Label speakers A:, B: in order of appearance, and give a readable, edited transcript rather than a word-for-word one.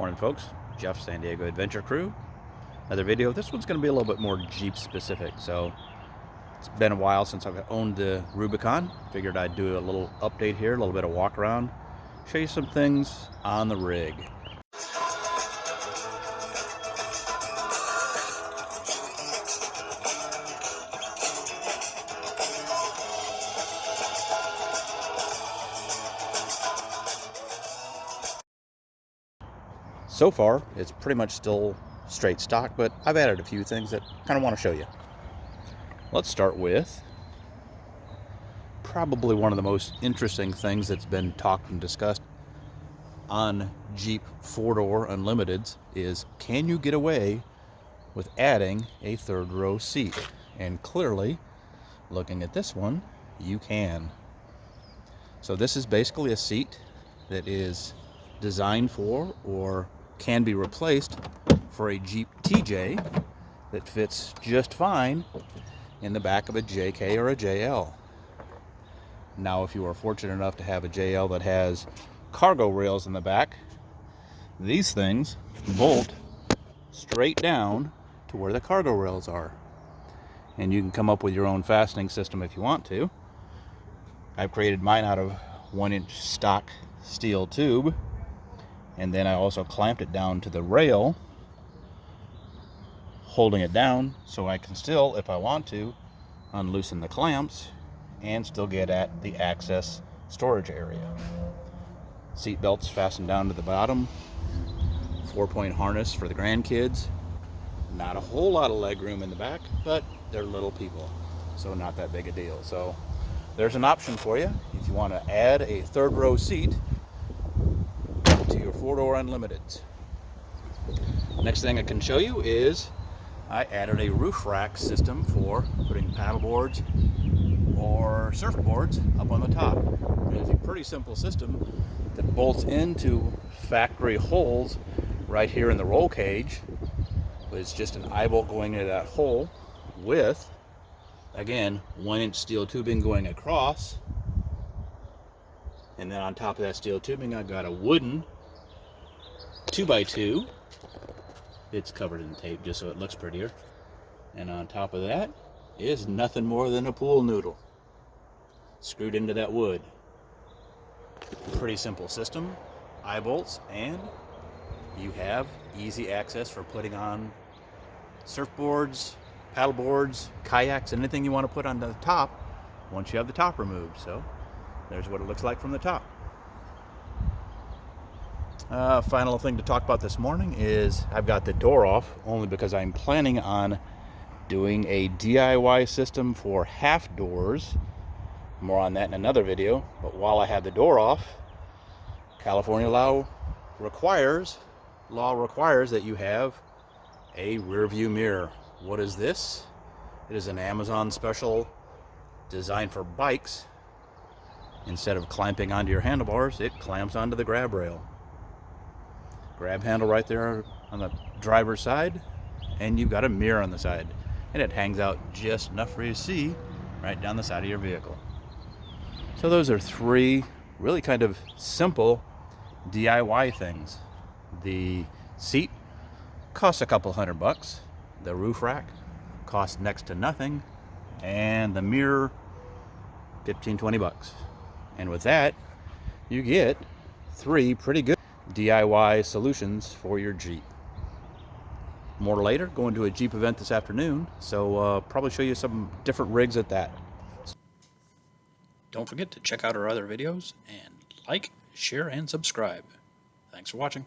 A: Morning folks, Jeff, San Diego Adventure Crew. Another video. This one's going to be a little bit more Jeep specific. So it's been a while since I've owned the Rubicon. Figured I'd do a little update here, a little bit of walk around, show you some things on the rig. So far, it's pretty much still straight stock, but I've added a few things that I kind of want to show you. Let's start with probably one of the most interesting things that's been talked and discussed on Jeep 4-door Unlimiteds is, can you get away with adding a third row seat? And clearly, looking at this one, you can. So this is basically a seat that is designed for or can be replaced for a Jeep TJ that fits just fine in the back of a JK or a JL. Now, if you are fortunate enough to have a JL that has cargo rails in the back, these things bolt straight down to where the cargo rails are. And you can come up with your own fastening system if you want to. I've created mine out of 1-inch stock steel tube. And then I also clamped it down to the rail, holding it down so I can still, if I want to, unloosen the clamps and still get at the access storage area. Seat belts fastened down to the bottom, 4-point harness for the grandkids. Not a whole lot of leg room in the back, but they're little people, so not that big a deal. So there's an option for you if you want to add a third row seat to your 4-door Unlimiteds. Next thing I can show you is I added a roof rack system for putting paddleboards or surfboards up on the top. It's a pretty simple system that bolts into factory holes right here in the roll cage. It's just an eye bolt going into that hole with, again, 1-inch steel tubing going across. And then on top of that steel tubing, I've got a wooden 2x2. It's covered in tape just so it looks prettier. And on top of that is nothing more than a pool noodle screwed into that wood. Pretty simple system. Eye bolts, and you have easy access for putting on surfboards, paddleboards, kayaks, anything you want to put on the top once you have the top removed. So there's what it looks like from the top. Final thing to talk about this morning is I've got the door off only because I'm planning on doing a DIY system for half doors. More on that in another video. But while I have the door off, California law requires that you have a rear view mirror. What is this? It is an Amazon special designed for bikes. Instead of clamping onto your handlebars, it clamps onto the grab rail. Grab handle right there on the driver's side, and you've got a mirror on the side. And it hangs out just enough for you to see right down the side of your vehicle. So those are three really kind of simple DIY things. The seat costs a couple $100. The roof rack costs next to nothing. And the mirror, $15-20. And with that, you get three pretty good DIY solutions for your Jeep. More later, going to a Jeep event this afternoon, so probably show you some different rigs at that. Don't forget to check out our other videos and like, share, and subscribe. Thanks for watching.